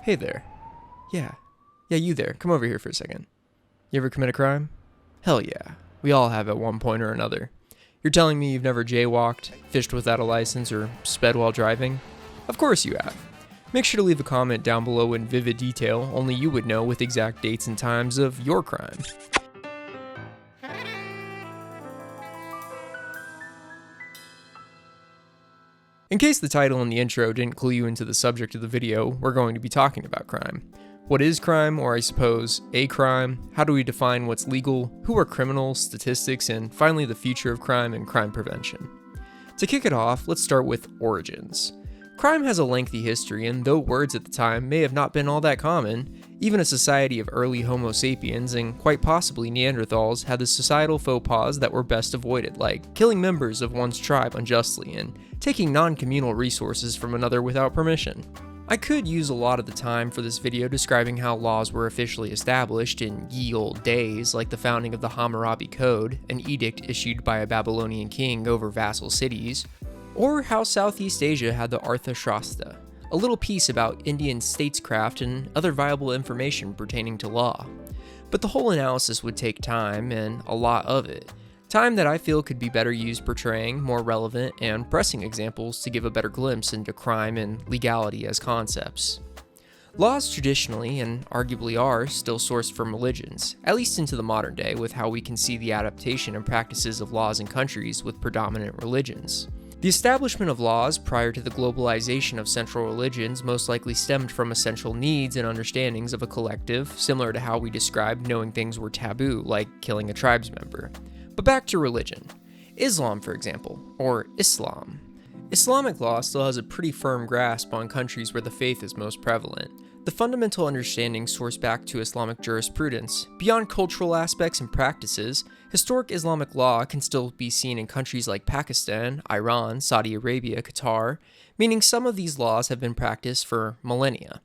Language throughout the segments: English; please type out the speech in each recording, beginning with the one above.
Hey there. Yeah, you there. Come over here for a second. You ever commit a crime? Hell yeah. We all have at one point or another. You're telling me you've never jaywalked, fished without a license, or sped while driving? Of course you have. Make sure to leave a comment down below in vivid detail, only you would know, with exact dates and times of your crime. In case the title and the intro didn't clue you into the subject of the video, we're going to be talking about crime. What is crime, or I suppose, a crime? How do we define what's legal? Who are criminals, statistics, and finally the future of crime and crime prevention? To kick it off, let's start with origins. Crime has a lengthy history, and though words at the time may have not been all that common, even a society of early Homo sapiens and quite possibly Neanderthals had the societal faux pas that were best avoided, like killing members of one's tribe unjustly and taking non-communal resources from another without permission. I could use a lot of the time for this video describing how laws were officially established in ye olde days, like the founding of the Hammurabi Code, an edict issued by a Babylonian king over vassal cities, or how Southeast Asia had the Arthashastra, a little piece about Indian statescraft and other viable information pertaining to law. But the whole analysis would take time, and a lot of it. Time that I feel could be better used portraying more relevant and pressing examples to give a better glimpse into crime and legality as concepts. Laws traditionally, and arguably are, still sourced from religions, at least into the modern day with how we can see the adaptation and practices of laws in countries with predominant religions. The establishment of laws prior to the globalization of central religions most likely stemmed from essential needs and understandings of a collective, similar to how we described knowing things were taboo, like killing a tribes member. But back to religion. Islam, for example, or Islam. Islamic law still has a pretty firm grasp on countries where the faith is most prevalent. The fundamental understandings source back to Islamic jurisprudence. Beyond cultural aspects and practices, historic Islamic law can still be seen in countries like Pakistan, Iran, Saudi Arabia, Qatar, meaning some of these laws have been practiced for millennia.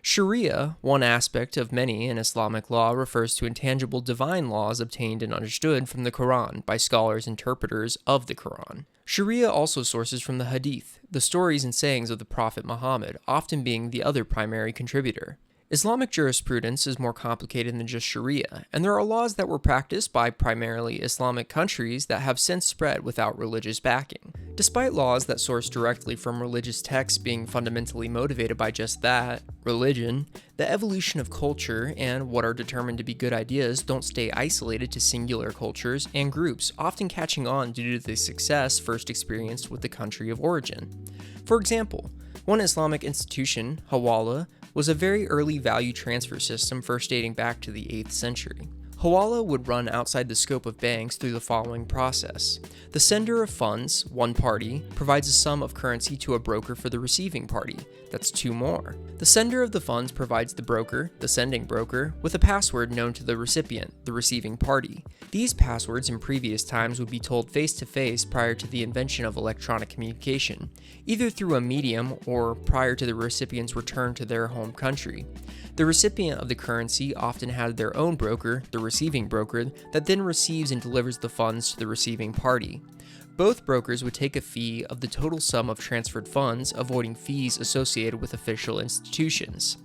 Sharia, one aspect of many in Islamic law, refers to intangible divine laws obtained and understood from the Quran by scholars interpreters of the Quran. Sharia also sources from the Hadith, the stories and sayings of the Prophet Muhammad, often being the other primary contributor. Islamic jurisprudence is more complicated than just Sharia, and there are laws that were practiced by primarily Islamic countries that have since spread without religious backing. Despite laws that source directly from religious texts being fundamentally motivated by just that, religion, the evolution of culture and what are determined to be good ideas don't stay isolated to singular cultures and groups, often catching on due to the success first experienced with the country of origin. For example, one Islamic institution, Hawala, was a very early value transfer system first dating back to the 8th century. Hawala would run outside the scope of banks through the following process. The sender of funds, one party, provides a sum of currency to a broker for the receiving party. That's two more. The sender of the funds provides the broker, the sending broker, with a password known to the recipient, the receiving party. These passwords in previous times would be told face-to-face prior to the invention of electronic communication, either through a medium or prior to the recipient's return to their home country. The recipient of the currency often had their own broker, the receiving broker, that then receives and delivers the funds to the receiving party. Both brokers would take a fee of the total sum of transferred funds, avoiding fees associated with official institutions.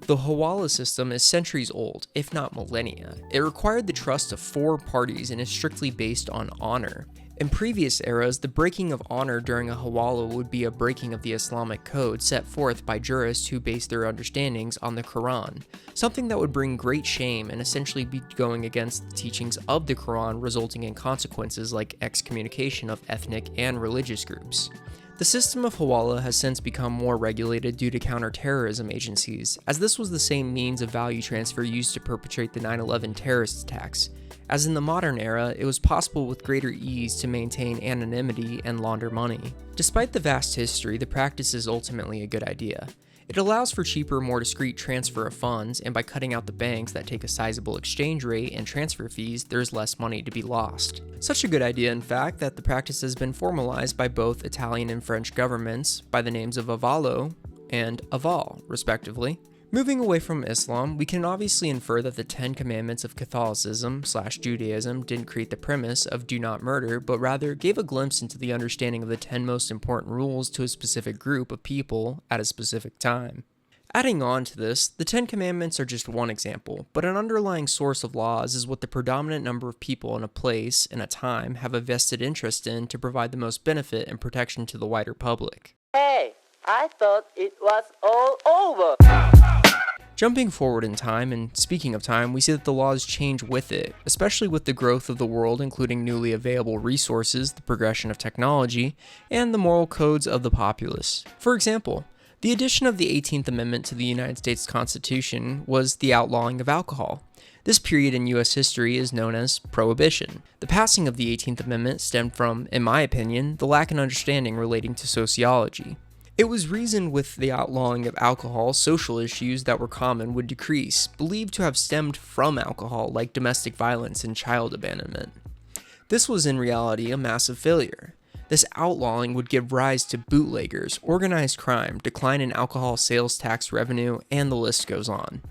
The Hawala system is centuries old, if not millennia. It required the trust of four parties and is strictly based on honor. In previous eras, the breaking of honor during a Hawala would be a breaking of the Islamic code set forth by jurists who based their understandings on the Quran, something that would bring great shame and essentially be going against the teachings of the Quran, resulting in consequences like excommunication of ethnic and religious groups. The system of Hawala has since become more regulated due to counterterrorism agencies, as this was the same means of value transfer used to perpetrate the 9/11 terrorist attacks. As in the modern era, it was possible with greater ease to maintain anonymity and launder money. Despite the vast history, the practice is ultimately a good idea. It allows for cheaper, more discreet transfer of funds, and by cutting out the banks that take a sizable exchange rate and transfer fees, there's less money to be lost. Such a good idea, in fact, that the practice has been formalized by both Italian and French governments by the names of Avallo and Aval, respectively. Moving away from Islam, we can obviously infer that the 10 Commandments of Catholicism/Judaism didn't create the premise of do not murder, but rather gave a glimpse into the understanding of the 10 most important rules to a specific group of people at a specific time. Adding on to this, the Ten Commandments are just one example, but an underlying source of laws is what the predominant number of people in a place and a time have a vested interest in to provide the most benefit and protection to the wider public. Hey, I thought it was all over. Jumping forward in time, and speaking of time, we see that the laws change with it, especially with the growth of the world, including newly available resources, the progression of technology, and the moral codes of the populace. For example, the addition of the 18th Amendment to the United States Constitution was the outlawing of alcohol. This period in U.S. history is known as Prohibition. The passing of the 18th Amendment stemmed from, in my opinion, the lack of understanding relating to sociology. It was reasoned with the outlawing of alcohol, social issues that were common would decrease, believed to have stemmed from alcohol, like domestic violence and child abandonment. This was in reality a massive failure. This outlawing would give rise to bootleggers, organized crime, decline in alcohol sales tax revenue, and the list goes on.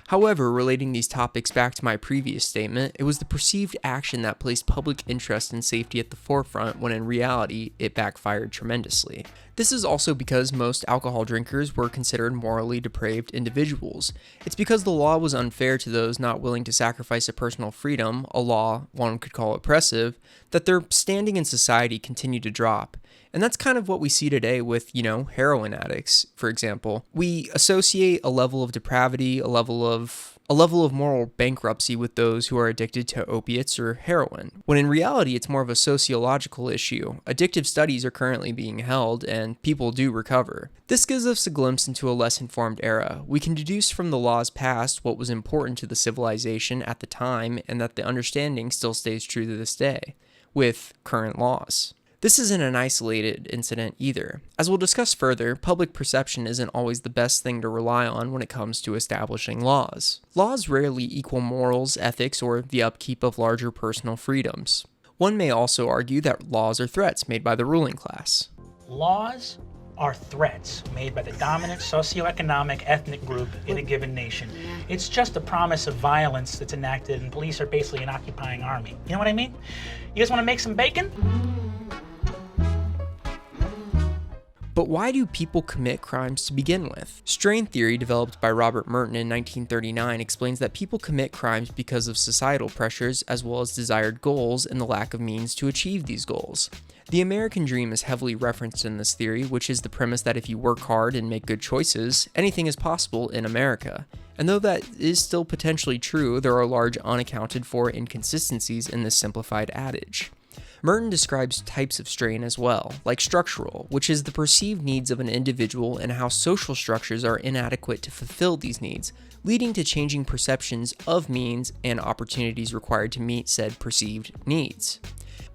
However, relating these topics back to my previous statement, it was the perceived action that placed public interest and safety at the forefront when in reality, it backfired tremendously. This is also because most alcohol drinkers were considered morally depraved individuals. It's because the law was unfair to those not willing to sacrifice a personal freedom, a law one could call oppressive, that their standing in society continued to drop. And that's kind of what we see today with, heroin addicts, for example. We associate a level of depravity, a level of moral bankruptcy with those who are addicted to opiates or heroin, when in reality it's more of a sociological issue. Addictive studies are currently being held, and people do recover. This gives us a glimpse into a less informed era. We can deduce from the laws passed what was important to the civilization at the time, and that the understanding still stays true to this day, with current laws. This isn't an isolated incident either. As we'll discuss further, public perception isn't always the best thing to rely on when it comes to establishing laws. Laws rarely equal morals, ethics, or the upkeep of larger personal freedoms. One may also argue that laws are threats made by the ruling class. Laws are threats made by the dominant socioeconomic ethnic group in a given nation. It's just a promise of violence that's enacted, and police are basically an occupying army. You know what I mean? You guys want to make some bacon? But why do people commit crimes to begin with? Strain theory, developed by Robert Merton in 1939, explains that people commit crimes because of societal pressures as well as desired goals and the lack of means to achieve these goals. The American dream is heavily referenced in this theory, which is the premise that if you work hard and make good choices, anything is possible in America. And though that is still potentially true, there are large unaccounted for inconsistencies in this simplified adage. Merton describes types of strain as well, like structural, which is the perceived needs of an individual and how social structures are inadequate to fulfill these needs, leading to changing perceptions of means and opportunities required to meet said perceived needs.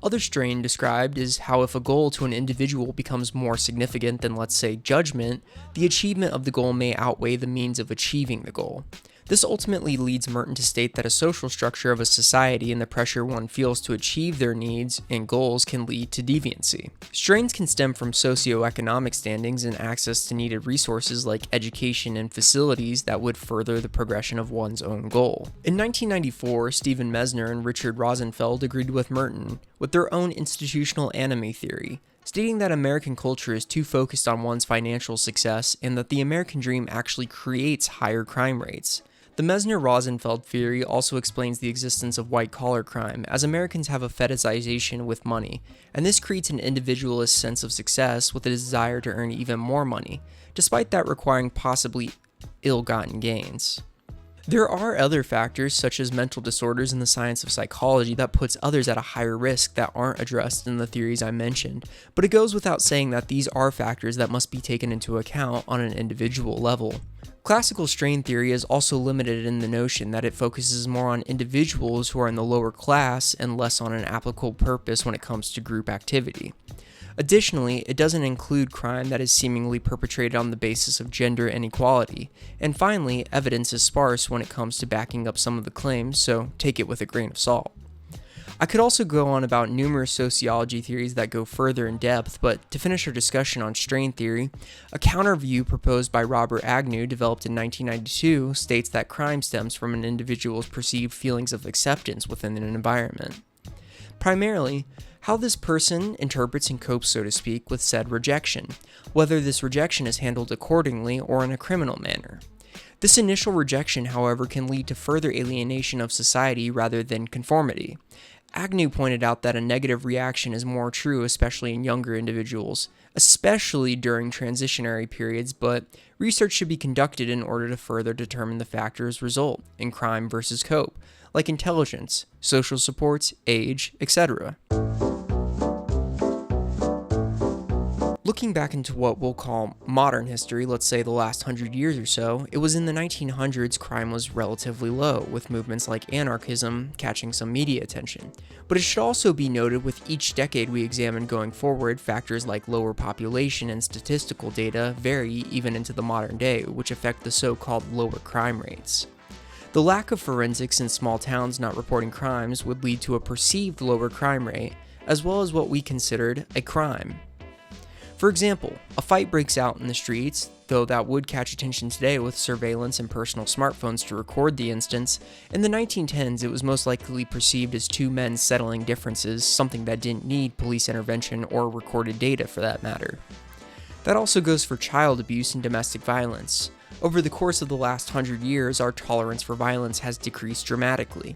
Other strain described is how if a goal to an individual becomes more significant than, let's say, judgment, the achievement of the goal may outweigh the means of achieving the goal. This ultimately leads Merton to state that a social structure of a society and the pressure one feels to achieve their needs and goals can lead to deviancy. Strains can stem from socioeconomic standings and access to needed resources like education and facilities that would further the progression of one's own goal. In 1994, Stephen Mesner and Richard Rosenfeld agreed with Merton with their own institutional enemy theory, stating that American culture is too focused on one's financial success and that the American dream actually creates higher crime rates. The Mesner-Rosenfeld theory also explains the existence of white-collar crime, as Americans have a fetishization with money, and this creates an individualist sense of success with a desire to earn even more money, despite that requiring possibly ill-gotten gains. There are other factors, such as mental disorders in the science of psychology, that puts others at a higher risk that aren't addressed in the theories I mentioned, but it goes without saying that these are factors that must be taken into account on an individual level. Classical strain theory is also limited in the notion that it focuses more on individuals who are in the lower class and less on an applicable purpose when it comes to group activity. Additionally, it doesn't include crime that is seemingly perpetrated on the basis of gender inequality. And finally, evidence is sparse when it comes to backing up some of the claims, so take it with a grain of salt. I could also go on about numerous sociology theories that go further in depth, but to finish our discussion on strain theory, a counter view proposed by Robert Agnew, developed in 1992, states that crime stems from an individual's perceived feelings of acceptance within an environment. Primarily, how this person interprets and copes, so to speak, with said rejection, whether this rejection is handled accordingly or in a criminal manner. This initial rejection, however, can lead to further alienation of society rather than conformity. Agnew pointed out that a negative reaction is more true, especially in younger individuals, especially during transitionary periods, but research should be conducted in order to further determine the factors result in crime versus cope, like intelligence, social supports, age, etc. Looking back into what we'll call modern history, let's say the last 100 years or so, it was in the 1900s crime was relatively low, with movements like anarchism catching some media attention. But it should also be noted with each decade we examine going forward, factors like lower population and statistical data vary even into the modern day, which affect the so-called lower crime rates. The lack of forensics in small towns not reporting crimes would lead to a perceived lower crime rate, as well as what we considered a crime. For example, a fight breaks out in the streets, though that would catch attention today with surveillance and personal smartphones to record the instance. In the 1910s, it was most likely perceived as two men settling differences, something that didn't need police intervention or recorded data for that matter. That also goes for child abuse and domestic violence. Over the course of the last 100 years, our tolerance for violence has decreased dramatically.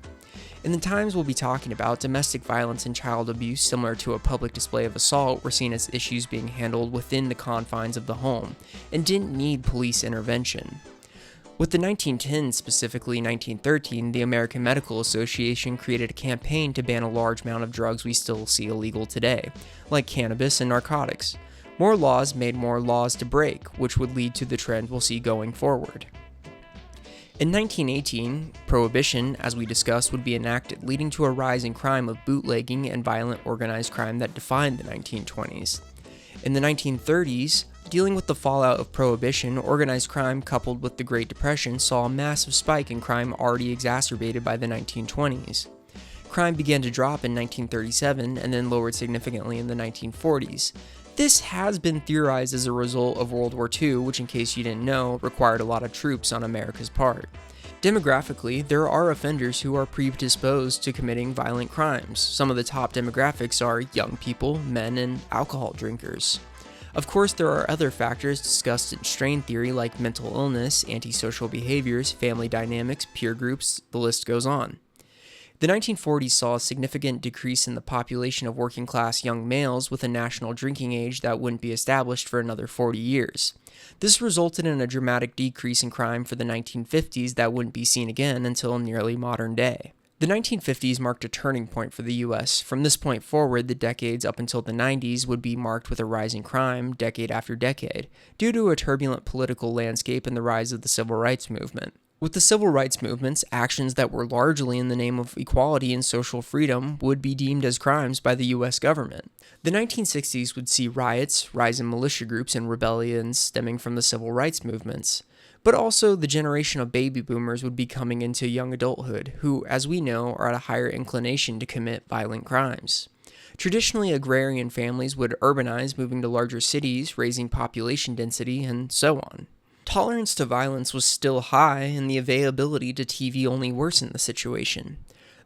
In the times we'll be talking about, domestic violence and child abuse, similar to a public display of assault, were seen as issues being handled within the confines of the home and didn't need police intervention. With the 1910s, specifically 1913, the American Medical Association created a campaign to ban a large amount of drugs we still see illegal today, like cannabis and narcotics. More laws made more laws to break, which would lead to the trend we'll see going forward. In 1918, prohibition, as we discussed, would be enacted, leading to a rise in crime of bootlegging and violent organized crime that defined the 1920s. In the 1930s, dealing with the fallout of prohibition, organized crime coupled with the Great Depression saw a massive spike in crime already exacerbated by the 1920s. Crime began to drop in 1937 and then lowered significantly in the 1940s. This has been theorized as a result of World War II, which, in case you didn't know, required a lot of troops on America's part. Demographically, there are offenders who are predisposed to committing violent crimes. Some of the top demographics are young people, men, and alcohol drinkers. Of course, there are other factors discussed in strain theory like mental illness, antisocial behaviors, family dynamics, peer groups, the list goes on. The 1940s saw a significant decrease in the population of working-class young males with a national drinking age that wouldn't be established for another 40 years. This resulted in a dramatic decrease in crime for the 1950s that wouldn't be seen again until nearly modern day. The 1950s marked a turning point for the U.S. From this point forward, the decades up until the 90s would be marked with a rise in crime decade after decade, due to a turbulent political landscape and the rise of the civil rights movement. With the civil rights movements, actions that were largely in the name of equality and social freedom would be deemed as crimes by the U.S. government. The 1960s would see riots, rise in militia groups, and rebellions stemming from the civil rights movements. But also, the generation of baby boomers would be coming into young adulthood, who, as we know, are at a higher inclination to commit violent crimes. Traditionally, agrarian families would urbanize, moving to larger cities, raising population density, and so on. Tolerance to violence was still high, and the availability to TV only worsened the situation.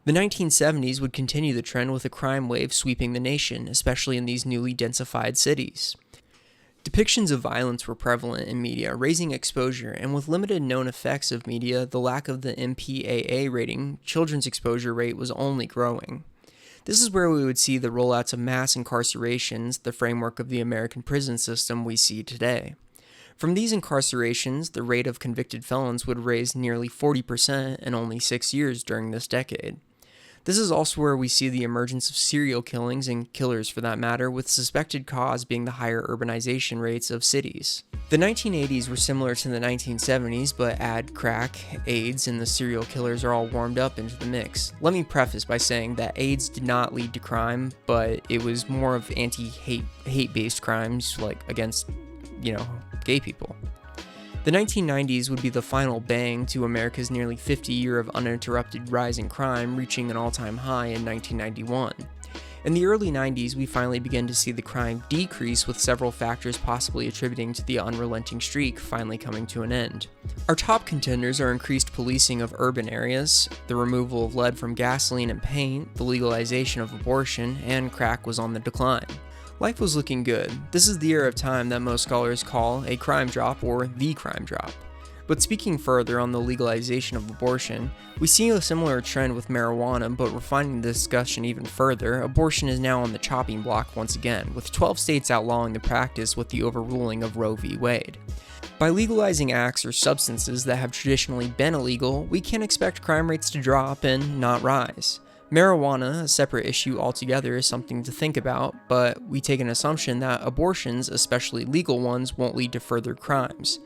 The 1970s would continue the trend with a crime wave sweeping the nation, especially in these newly densified cities. Depictions of violence were prevalent in media, raising exposure, and with limited known effects of media, the lack of the MPAA rating, children's exposure rate was only growing. This is where we would see the rollouts of mass incarcerations, the framework of the American prison system we see today. From these incarcerations, the rate of convicted felons would raise nearly 40% in only 6 years during this decade. This is also where we see the emergence of serial killings and killers for that matter, with suspected cause being the higher urbanization rates of cities. The 1980s were similar to the 1970s, but add crack, AIDS, and the serial killers are all warmed up into the mix. Let me preface by saying that AIDS did not lead to crime, but it was more of hate-based crimes, like against, gay people. The 1990s would be the final bang to America's nearly 50 year of uninterrupted rise in crime, reaching an all-time high in 1991. In the early 90s, we finally began to see the crime decrease, with several factors possibly attributing to the unrelenting streak finally coming to an end. Our top contenders are increased policing of urban areas, the removal of lead from gasoline and paint, the legalization of abortion, and crack was on the decline. Life was looking good. This is the era of time that most scholars call a crime drop or the crime drop. But speaking further on the legalization of abortion, we see a similar trend with marijuana, but refining the discussion even further, abortion is now on the chopping block once again, with 12 states outlawing the practice with the overruling of Roe v. Wade. By legalizing acts or substances that have traditionally been illegal, we can expect crime rates to drop and not rise. Marijuana, a separate issue altogether, is something to think about, but we take an assumption that abortions, especially legal ones, won't lead to further crimes.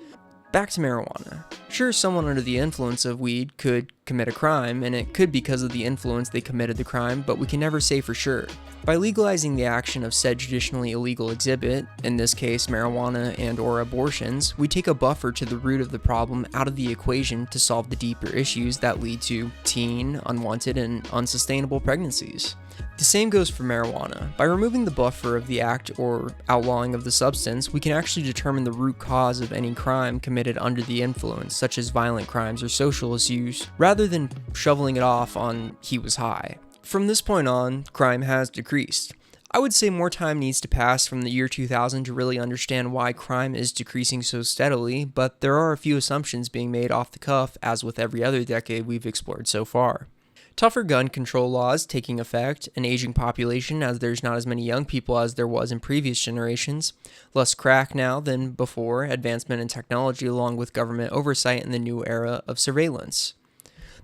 Back to marijuana. Sure, someone under the influence of weed could commit a crime, and it could be because of the influence they committed the crime, but we can never say for sure. By legalizing the action of said traditionally illegal exhibit, in this case marijuana and/or abortions, we take a buffer to the root of the problem out of the equation to solve the deeper issues that lead to teen, unwanted, and unsustainable pregnancies. The same goes for marijuana. By removing the buffer of the act or outlawing of the substance, we can actually determine the root cause of any crime committed under the influence, such as violent crimes or social issues, rather than shoveling it off on "he was high." From this point on, crime has decreased. I would say more time needs to pass from the year 2000 to really understand why crime is decreasing so steadily, but there are a few assumptions being made off the cuff, as with every other decade we've explored so far. Tougher gun control laws taking effect, an aging population as there's not as many young people as there was in previous generations, less crack now than before, advancement in technology along with government oversight in the new era of surveillance.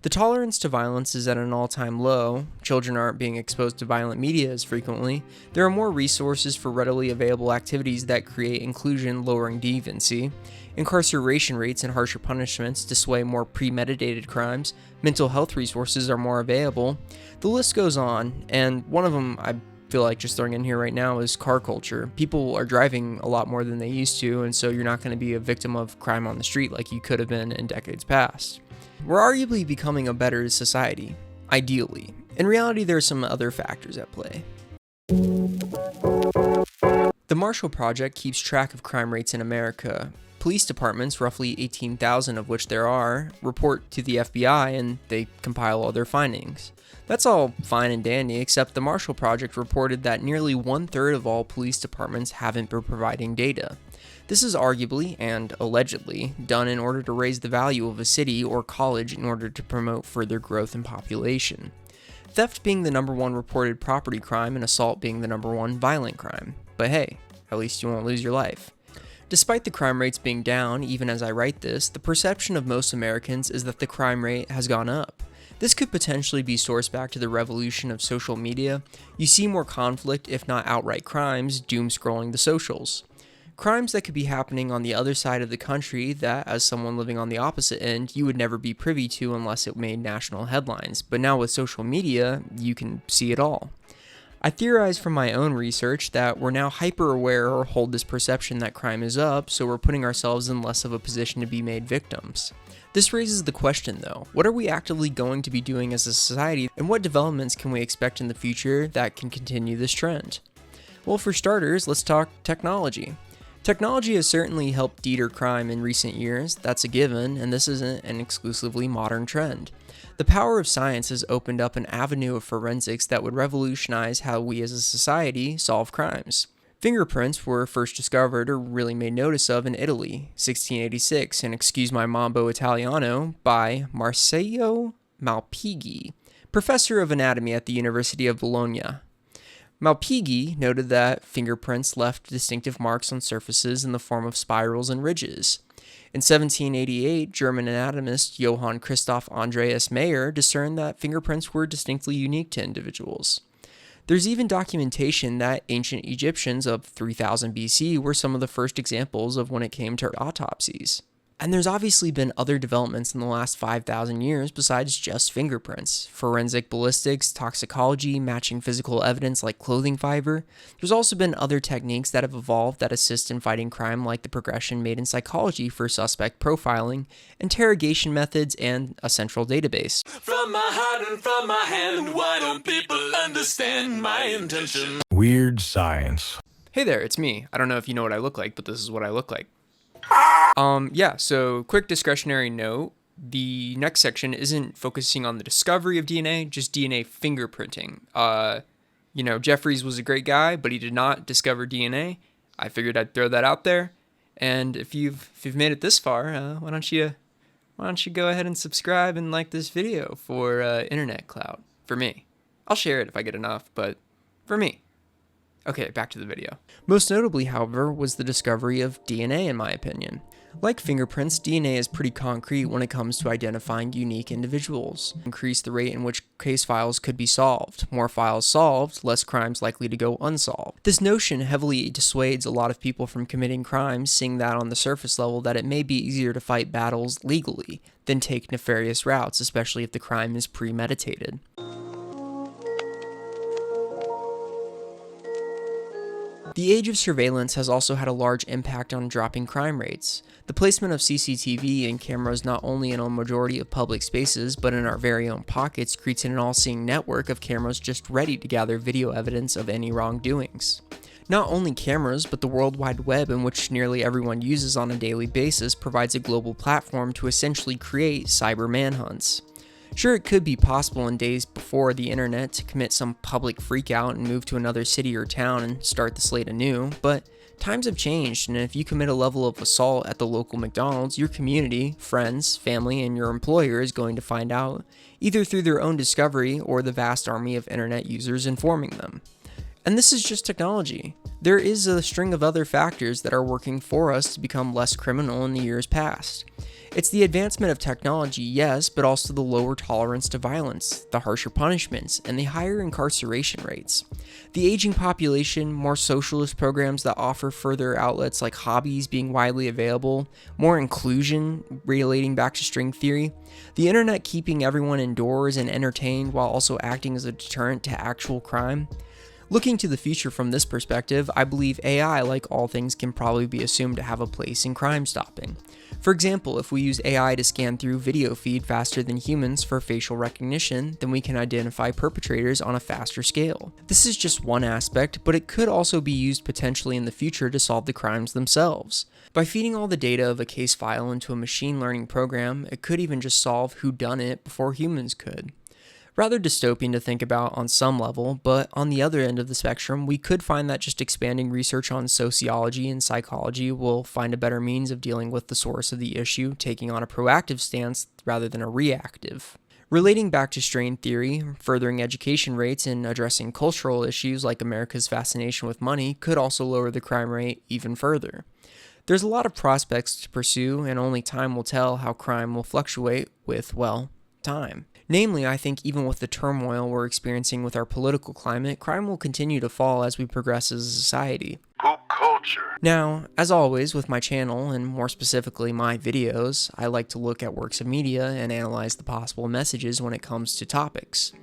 The tolerance to violence is at an all-time low, children aren't being exposed to violent media as frequently, there are more resources for readily available activities that create inclusion, lowering deviancy, incarceration rates and harsher punishments dissuade more premeditated crimes, mental health resources are more available, the list goes on, and one of them I feel like just throwing in here right now is car culture. People are driving a lot more than they used to, and so you're not going to be a victim of crime on the street like you could have been in decades past. We're arguably becoming a better society, ideally. In reality, there are some other factors at play. The Marshall Project keeps track of crime rates in America. Police departments, roughly 18,000 of which there are, report to the FBI and they compile all their findings. That's all fine and dandy, except the Marshall Project reported that nearly 1/3 of all police departments haven't been providing data. This is arguably, and allegedly, done in order to raise the value of a city or college in order to promote further growth in population. Theft being the number one reported property crime and assault being the number one violent crime. But hey, at least you won't lose your life. Despite the crime rates being down, even as I write this, the perception of most Americans is that the crime rate has gone up. This could potentially be sourced back to the revolution of social media. You see more conflict, if not outright crimes, doom scrolling the socials. Crimes that could be happening on the other side of the country that, as someone living on the opposite end, you would never be privy to unless it made national headlines. But now with social media, you can see it all. I theorize from my own research that we're now hyper-aware or hold this perception that crime is up, so we're putting ourselves in less of a position to be made victims. This raises the question though, what are we actively going to be doing as a society, and what developments can we expect in the future that can continue this trend? Well, for starters, let's talk technology. Technology has certainly helped deter crime in recent years, that's a given, and this isn't an exclusively modern trend. The power of science has opened up an avenue of forensics that would revolutionize how we as a society solve crimes. Fingerprints were first discovered or really made notice of in Italy, 1686, and excuse my mambo Italiano, by Marsilio Malpighi, professor of anatomy at the University of Bologna. Malpighi noted that fingerprints left distinctive marks on surfaces in the form of spirals and ridges. In 1788, German anatomist Johann Christoph Andreas Mayer discerned that fingerprints were distinctly unique to individuals. There's even documentation that ancient Egyptians of 3000 BC were some of the first examples of when it came to autopsies. And there's obviously been other developments in the last 5,000 years besides just fingerprints. Forensic ballistics, toxicology, matching physical evidence like clothing fiber. There's also been other techniques that have evolved that assist in fighting crime, like the progression made in psychology for suspect profiling, interrogation methods, and a central database. From my heart and from my hand, why don't people understand my intention? Weird science. Hey there, it's me. I don't know if you know what I look like, but this is what I look like. So quick discretionary note, the next section isn't focusing on the discovery of DNA, just DNA fingerprinting. Jeffries was a great guy, but he did not discover DNA. I figured I'd throw that out there. And if you've made it this far, why don't you go ahead and subscribe and like this video for internet clout for me. I'll share it if I get enough, but for me. Okay, back to the video. Most notably, however, was the discovery of DNA, in my opinion. Like fingerprints, DNA is pretty concrete when it comes to identifying unique individuals. Increase the rate in which case files could be solved. More files solved, less crimes likely to go unsolved. This notion heavily dissuades a lot of people from committing crimes, seeing that on the surface level that it may be easier to fight battles legally than take nefarious routes, especially if the crime is premeditated. The age of surveillance has also had a large impact on dropping crime rates. The placement of CCTV and cameras not only in a majority of public spaces, but in our very own pockets creates an all-seeing network of cameras just ready to gather video evidence of any wrongdoings. Not only cameras, but the World Wide Web, in which nearly everyone uses on a daily basis, provides a global platform to essentially create cyber manhunts. Sure, it could be possible in days before the internet to commit some public freakout and move to another city or town and start the slate anew, but times have changed, and if you commit a level of assault at the local McDonald's, your community, friends, family, and your employer is going to find out, either through their own discovery or the vast army of internet users informing them. And this is just technology. There is a string of other factors that are working for us to become less criminal in the years past. It's the advancement of technology, yes, but also the lower tolerance to violence, the harsher punishments, and the higher incarceration rates. The aging population, more socialist programs that offer further outlets like hobbies being widely available, more inclusion relating back to string theory, the internet keeping everyone indoors and entertained while also acting as a deterrent to actual crime. Looking to the future from this perspective, I believe AI, like all things, can probably be assumed to have a place in crime stopping. For example, if we use AI to scan through video feed faster than humans for facial recognition, then we can identify perpetrators on a faster scale. This is just one aspect, but it could also be used potentially in the future to solve the crimes themselves. By feeding all the data of a case file into a machine learning program, it could even just solve whodunit before humans could. Rather dystopian to think about on some level, but on the other end of the spectrum, we could find that just expanding research on sociology and psychology will find a better means of dealing with the source of the issue, taking on a proactive stance rather than a reactive. Relating back to strain theory, furthering education rates and addressing cultural issues like America's fascination with money could also lower the crime rate even further. There's a lot of prospects to pursue, and only time will tell how crime will fluctuate with, well, time. Namely, I think even with the turmoil we're experiencing with our political climate, crime will continue to fall as we progress as a society. Pop culture. Now, as always with my channel, and more specifically my videos, I like to look at works of media and analyze the possible messages when it comes to topics.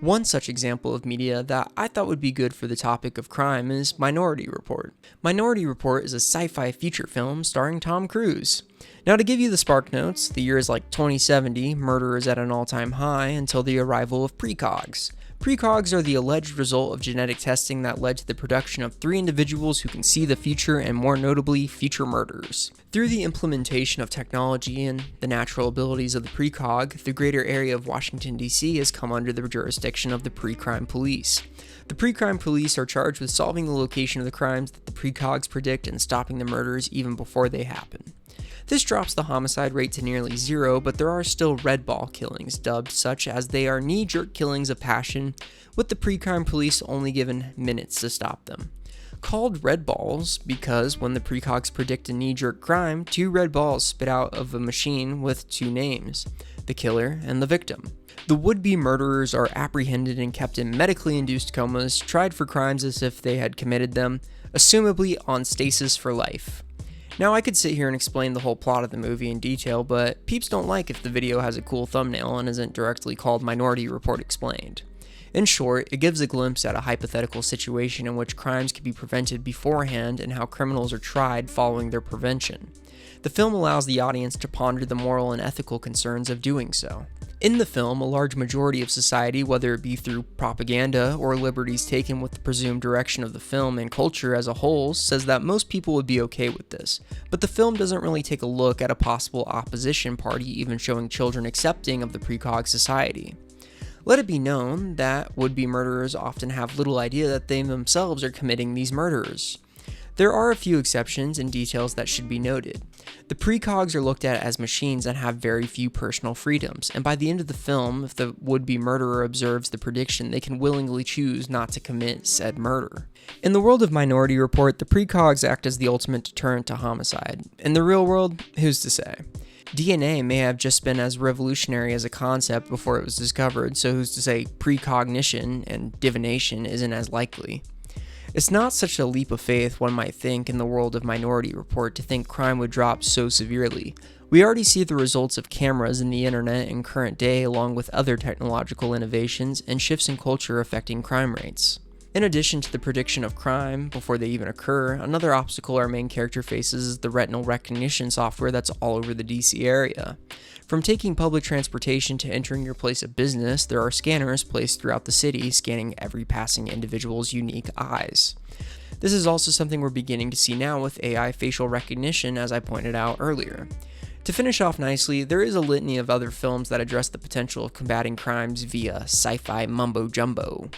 One such example of media that I thought would be good for the topic of crime is Minority Report. Minority Report is a sci-fi feature film starring Tom Cruise. Now, to give you the spark notes, the year is like 2070, murder is at an all-time high until the arrival of precogs. Precogs are the alleged result of genetic testing that led to the production of 3 individuals who can see the future and, more notably, future murderers. Through the implementation of technology and the natural abilities of the precog, the greater area of Washington, D.C. has come under the jurisdiction of the pre-crime police. The pre-crime police are charged with solving the location of the crimes that the precogs predict and stopping the murders even before they happen. This drops the homicide rate to nearly 0, but there are still red ball killings, dubbed such as they are knee-jerk killings of passion, with the pre-crime police only given minutes to stop them. Called red balls because when the precogs predict a knee-jerk crime, 2 red balls spit out of a machine with 2 names, the killer and the victim. The would-be murderers are apprehended and kept in medically induced comas, tried for crimes as if they had committed them, assumably on stasis for life. Now, I could sit here and explain the whole plot of the movie in detail, but peeps don't like if the video has a cool thumbnail and isn't directly called Minority Report Explained. In short, it gives a glimpse at a hypothetical situation in which crimes can be prevented beforehand and how criminals are tried following their prevention. The film allows the audience to ponder the moral and ethical concerns of doing so. In the film, a large majority of society, whether it be through propaganda or liberties taken with the presumed direction of the film and culture as a whole, says that most people would be okay with this, but the film doesn't really take a look at a possible opposition party even showing children accepting of the precog society. Let it be known that would-be murderers often have little idea that they themselves are committing these murders. There are a few exceptions and details that should be noted. The precogs are looked at as machines that have very few personal freedoms, and by the end of the film, if the would-be murderer observes the prediction, they can willingly choose not to commit said murder. In the world of Minority Report, the precogs act as the ultimate deterrent to homicide. In the real world, who's to say? DNA may have just been as revolutionary as a concept before it was discovered, so who's to say precognition and divination isn't as likely? It's not such a leap of faith one might think in the world of Minority Report to think crime would drop so severely. We already see the results of cameras in the internet in current day along with other technological innovations and shifts in culture affecting crime rates. In addition to the prediction of crime before they even occur, another obstacle our main character faces is the retinal recognition software that's all over the DC area. From taking public transportation to entering your place of business, there are scanners placed throughout the city scanning every passing individual's unique eyes. This is also something we're beginning to see now with AI facial recognition, as I pointed out earlier. To finish off nicely, there is a litany of other films that address the potential of combating crimes via sci-fi mumbo-jumbo.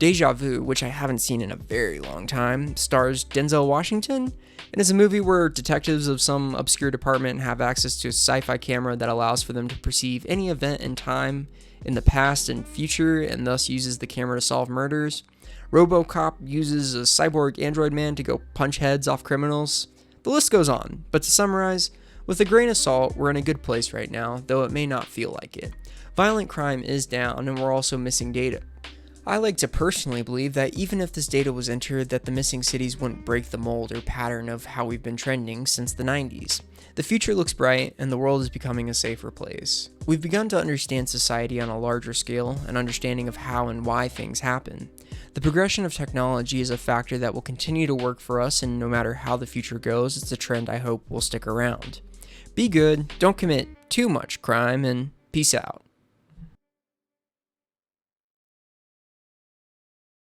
Deja Vu, which I haven't seen in a very long time, stars Denzel Washington, and is a movie where detectives of some obscure department have access to a sci-fi camera that allows for them to perceive any event in time, in the past and future, and thus uses the camera to solve murders. RoboCop uses a cyborg android man to go punch heads off criminals. The list goes on, but to summarize, with a grain of salt, we're in a good place right now, though it may not feel like it. Violent crime is down, and we're also missing data. I like to personally believe that even if this data was entered, that the missing cities wouldn't break the mold or pattern of how we've been trending since the 90s. The future looks bright, and the world is becoming a safer place. We've begun to understand society on a larger scale, an understanding of how and why things happen. The progression of technology is a factor that will continue to work for us, and no matter how the future goes, it's a trend I hope will stick around. Be good, don't commit too much crime, and peace out.